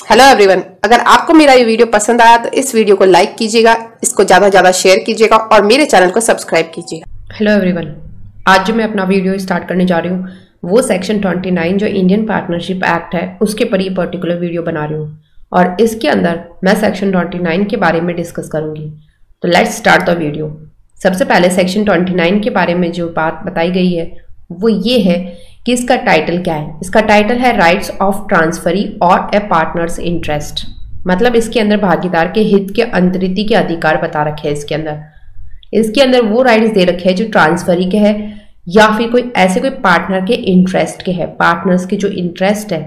Hello everyone, अगर आपको मेरा ये वीडियो पसंद आया तो इस वीडियो को लाइक कीजिएगा, इसको ज़्यादा से ज़्यादा शेयर कीजिएगा और मेरे चैनल को सब्सक्राइब कीजिएगा। हेलो एवरीवन, आज जो मैं अपना वीडियो स्टार्ट करने जा रही हूँ वो सेक्शन 29 जो इंडियन पार्टनरशिप एक्ट है उसके पर ये पर्टिकुलर वीडियो बना रही हूँ और इसके अंदर मैं सेक्शन 29 के बारे में डिस्कस करूँगी। तो लेट्स स्टार्ट द वीडियो। सबसे पहले सेक्शन 29 के बारे में जो बात बताई गई है वो ये है कि इसका टाइटल क्या है। इसका टाइटल है राइट्स ऑफ ट्रांसफरी और ए पार्टनर्स इंटरेस्ट। मतलब इसके अंदर भागीदार के हित के अंतरिति के अधिकार बता रखे हैं। इसके अंदर वो राइट्स दे रखे हैं जो ट्रांसफरी के हैं या फिर कोई ऐसे कोई पार्टनर के इंटरेस्ट के है। पार्टनर्स के जो इंटरेस्ट है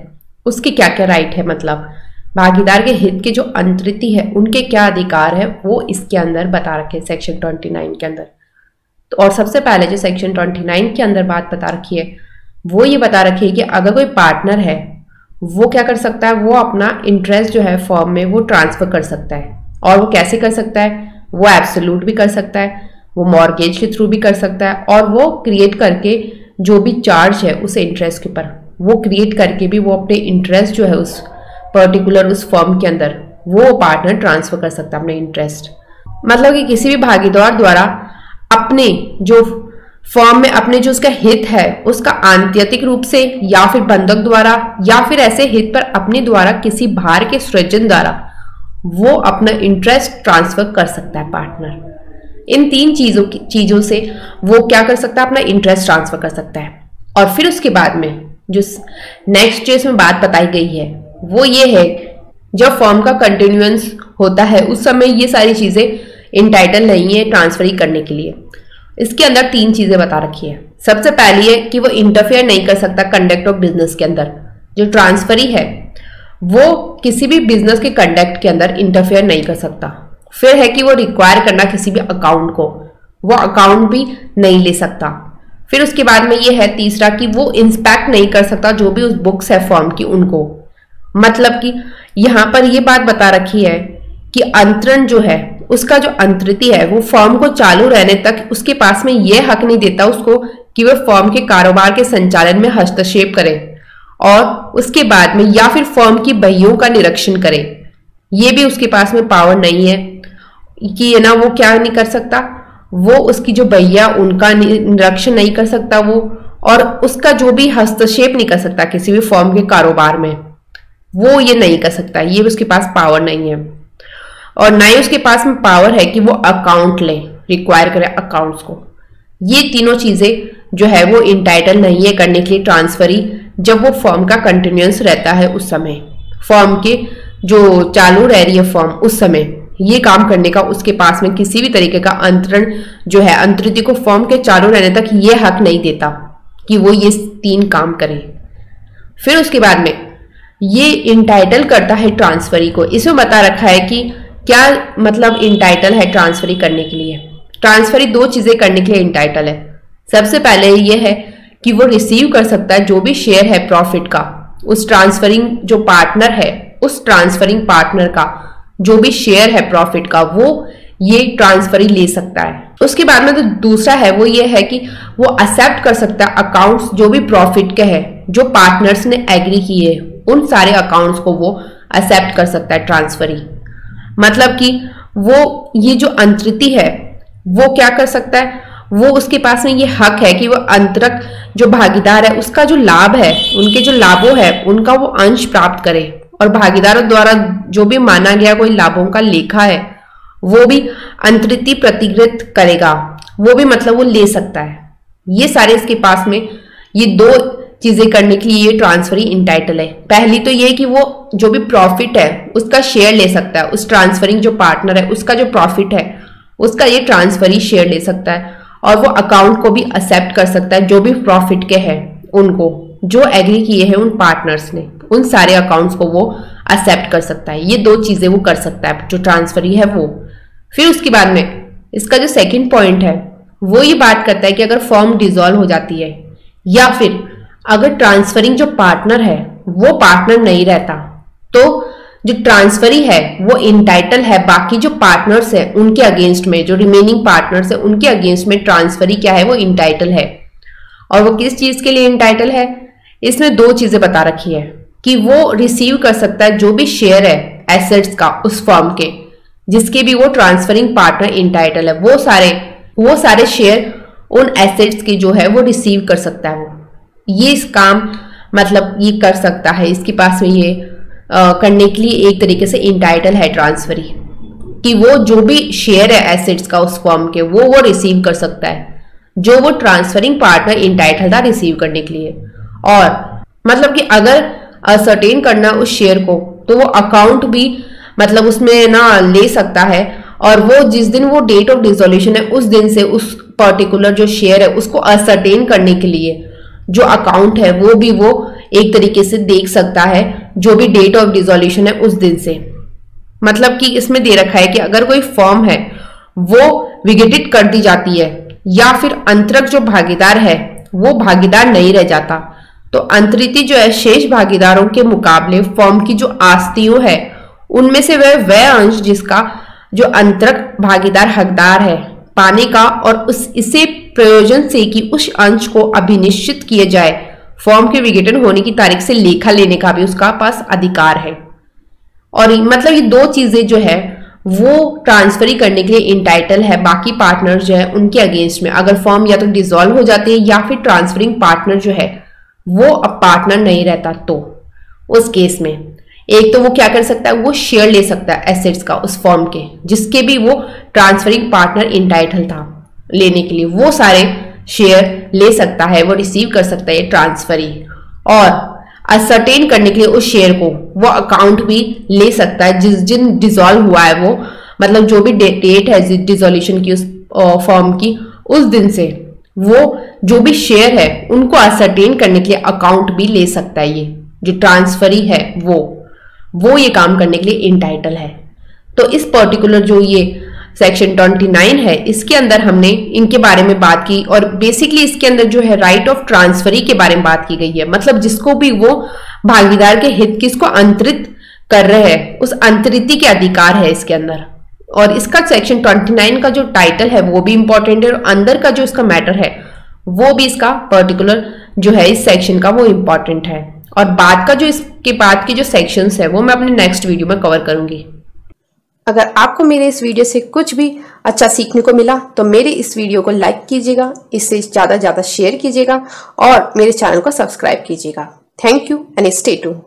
उसके क्या क्या राइट है, मतलब भागीदार के हित के जो अंतरिति है उनके क्या अधिकार है वो इसके अंदर बता रखे हैं सेक्शन 29 के अंदर। तो और सबसे पहले जो सेक्शन 29 के अंदर बात बता रखी है वो ये बता रखी है कि अगर कोई पार्टनर है वो क्या कर सकता है, वो अपना इंटरेस्ट जो है फर्म में वो ट्रांसफर कर सकता है। और वो कैसे कर सकता है, वो एब्सोल्यूट भी कर सकता है, वो मॉर्गेज के थ्रू भी कर सकता है और वो क्रिएट करके जो भी चार्ज है उस इंटरेस्ट के ऊपर वो क्रिएट करके भी वो अपने इंटरेस्ट जो है उस पर्टिकुलर उस फर्म के अंदर वो पार्टनर ट्रांसफर कर सकता है अपने इंटरेस्ट। मतलब कि किसी भी भागीदार द्वारा अपने जो फर्म में अपने जो उसका हित है उसका आंतरिक रूप से या फिर बंधक द्वारा या फिर ऐसे हित पर अपने द्वारा किसी भार के सृजन द्वारा वो अपना इंटरेस्ट ट्रांसफर कर सकता है पार्टनर। इन तीन चीजों से वो क्या कर सकता है, अपना इंटरेस्ट ट्रांसफर कर सकता है। और फिर उसके बाद में जो नेक्स्ट जो इसमें बात बताई गई है वो ये है जब फर्म का कंटिन्यूएंस होता है उस समय ये सारी चीजें इंटाइटल नहीं है ट्रांसफरी करने के लिए। इसके अंदर तीन चीजें बता रखी है। सबसे पहली है कि वो इंटरफेयर नहीं कर सकता कंडक्ट ऑफ बिजनेस के अंदर। जो ट्रांसफरी है वो किसी भी बिजनेस के कंडक्ट के अंदर इंटरफेयर नहीं कर सकता। फिर है कि वो रिक्वायर करना किसी भी अकाउंट को, वो अकाउंट भी नहीं ले सकता। फिर उसके बाद में ये है तीसरा कि वो इंस्पेक्ट नहीं कर सकता जो भी उस बुक्स है फर्म की उनको। मतलब कि यहाँ पर ये बात बता रखी है कि अंतरण जो है उसका जो अंतरिति है वो फर्म को चालू रहने तक उसके पास में यह हक नहीं देता उसको कि वह फर्म के कारोबार के संचालन में हस्तक्षेप करे और उसके बाद में या फिर फर्म की बहियों का निरीक्षण करे। ये भी उसके पास में पावर नहीं है कि ये ना वो क्या नहीं कर सकता, वो उसकी जो बहिया उनका निरीक्षण नहीं कर सकता वो, और उसका जो भी हस्तक्षेप नहीं कर सकता किसी भी फर्म के कारोबार में, वो ये नहीं कर सकता। ये उसके पास पावर नहीं है। और ना ही उसके पास में पावर है कि वो अकाउंट ले, रिक्वायर करे अकाउंट्स को। ये तीनों चीजें जो है वो इंटाइटल नहीं है करने के लिए ट्रांसफरी जब वो फर्म का कंटिन्यूएंस रहता है उस समय, फर्म के जो चालू रह रही है फर्म उस समय ये काम करने का उसके पास में किसी भी तरीके का अंतरण जो है अंतरिति को फर्म के चालू रहने तक ये हक नहीं देता कि वो ये तीन काम करे। फिर उसके बाद में ये इंटाइटल करता है ट्रांसफरी को। इसमें बता रखा है कि क्या मतलब इंटाइटल है ट्रांसफरी करने के लिए। ट्रांसफरी दो चीजें करने के लिए इंटाइटल है। सबसे पहले ये है कि वो रिसीव कर सकता है जो भी शेयर है प्रॉफिट का, उस ट्रांसफरिंग जो पार्टनर है उस ट्रांसफरिंग पार्टनर का जो भी शेयर है प्रॉफिट का वो ये ट्रांसफरी ले सकता है। उसके बाद में तो दूसरा है वो ये है कि वो एक्सेप्ट कर सकता है अकाउंट्स जो भी प्रॉफिट के है जो पार्टनर्स ने एग्री किए, उन सारे अकाउंट्स को वो एक्सेप्ट कर सकता है ट्रांसफरी। मतलब कि वो ये जो अंतरिति है वो क्या कर सकता है, वो उसके पास में ये हक है कि वो अंतरक जो भागीदार है उसका जो लाभ है, उनके जो लाभों है उनका वो अंश प्राप्त करे और भागीदारों द्वारा जो भी माना गया कोई लाभों का लेखा है वो भी अंतरिति प्रतिकृत करेगा, वो भी मतलब वो ले सकता है। ये सारे इसके पास में ये दो चीजें करने के लिए ये ट्रांसफरी इंटाइटल है। पहली तो ये कि वो जो भी प्रॉफिट है उसका शेयर ले सकता है, उस ट्रांसफरिंग जो पार्टनर है उसका जो प्रॉफिट है उसका ये ट्रांसफरी शेयर ले सकता है और वो अकाउंट को भी एक्सेप्ट कर सकता है जो भी प्रॉफिट के हैं उनको जो एग्री किए हैं उन पार्टनर्स ने, उन सारे अकाउंट्स को वो एक्सेप्ट कर सकता है। ये दो चीजें वो कर सकता है जो ट्रांसफरी है वो। फिर उसके बाद में इसका जो सेकेंड पॉइंट है वो ये बात करता है कि अगर फर्म डिसॉल्व हो जाती है या फिर अगर ट्रांसफरिंग जो पार्टनर है वो पार्टनर नहीं रहता तो जो ट्रांसफरी है वो इंटाइटल है बाकी जो पार्टनर्स है उनके अगेंस्ट में, जो रिमेनिंग पार्टनर्स है उनके अगेंस्ट में ट्रांसफरी क्या है वो इंटाइटल है। और वो किस चीज के लिए इंटाइटल है, इसमें दो चीजें बता रखी है। कि वो रिसीव कर सकता है जो भी शेयर है एसेट्स का उस फर्म के, जिसके भी वो ट्रांसफरिंग पार्टनर इंटाइटल है, वो सारे शेयर उन एसेट्स के जो है वो रिसीव कर सकता है। वो ये इस काम मतलब ये कर सकता है, इसके पास में ये करने के लिए एक तरीके से इंटाइटल है ट्रांसफरी, कि वो जो भी शेयर है एसेट्स का उस फर्म के वो रिसीव कर सकता है, जो वो ट्रांसफरिंग पार्टनर इंटाइटल था रिसीव करने के लिए। और मतलब कि अगर असर्टेन करना उस शेयर को, तो वो अकाउंट भी मतलब उसमें ना ले सकता है, और वो जिस दिन वो डेट ऑफ डिसोल्यूशन है उस दिन से उस पर्टिकुलर जो शेयर है उसको असर्टेन करने के लिए जो अकाउंट है वो भी वो एक तरीके से देख सकता है, जो भी डेट ऑफ डिसोल्यूशन है उस दिन से। मतलब कि इसमें दे रखा है कि अगर कोई फर्म है वो विघटित कर दी जाती है, या फिर अंतरक जो भागीदार है वो भागीदार नहीं रह जाता, तो अंतरिति जो है शेष भागीदारों के मुकाबले फर्म की जो आस्तियों है उनमें से वह अंश जिसका जो अंतरक भागीदार हकदार है पाने का, और इसे प्रयोजन से कि उस अंश को अभिनिश्चित किए जाए, फर्म के विघटन होने की तारीख से लेखा लेने का भी उसका पास अधिकार है। और मतलब ये दो चीजें जो है वो ट्रांसफरी करने के लिए इंटाइटल है बाकी पार्टनर जो है उनके अगेंस्ट में, अगर फर्म या तो डिसॉल्व हो जाती है या फिर ट्रांसफरिंग पार्टनर जो है वो अब पार्टनर नहीं रहता, तो उस केस में एक तो वो क्या कर सकता है, वो शेयर ले सकता है एसेट्स का उस फर्म के जिसके भी वो ट्रांसफरिंग पार्टनर इंटाइटल था लेने के लिए, वो सारे शेयर ले सकता है, वो रिसीव कर सकता है ट्रांसफरी। और असर्टेन करने के लिए उस शेयर को वो अकाउंट भी ले सकता है जिस दिन डिसॉल्व हुआ है वो, मतलब जो भी डेट है डिसोल्यूशन की उस फर्म की उस दिन से वो जो भी शेयर है उनको असर्टेन करने के लिए अकाउंट भी ले सकता है। ये जो ट्रांसफरी है वो ये काम करने के लिए इंटाइटल है। तो इस पर्टिकुलर जो ये सेक्शन 29 है इसके अंदर हमने इनके बारे में बात की, और बेसिकली इसके अंदर जो है राइट ऑफ ट्रांसफरी के बारे में बात की गई है, मतलब जिसको भी वो भागीदार के हित किसको अंतरित कर रहे हैं उस अंतरिति के अधिकार है इसके अंदर। और इसका सेक्शन 29 का जो टाइटल है वो भी इंपॉर्टेंट है, और अंदर का जो इसका मैटर है वो भी इसका पर्टिकुलर जो है इस सेक्शन का वो इंपॉर्टेंट है। और बाद का जो इसके बाद के जो सेक्शंस है वो मैं अपने नेक्स्ट वीडियो में कवर करूंगी। अगर आपको मेरे इस वीडियो से कुछ भी अच्छा सीखने को मिला तो मेरे इस वीडियो को लाइक कीजिएगा, इसे ज़्यादा से ज़्यादा शेयर कीजिएगा और मेरे चैनल को सब्सक्राइब कीजिएगा। Thank you and stay tuned.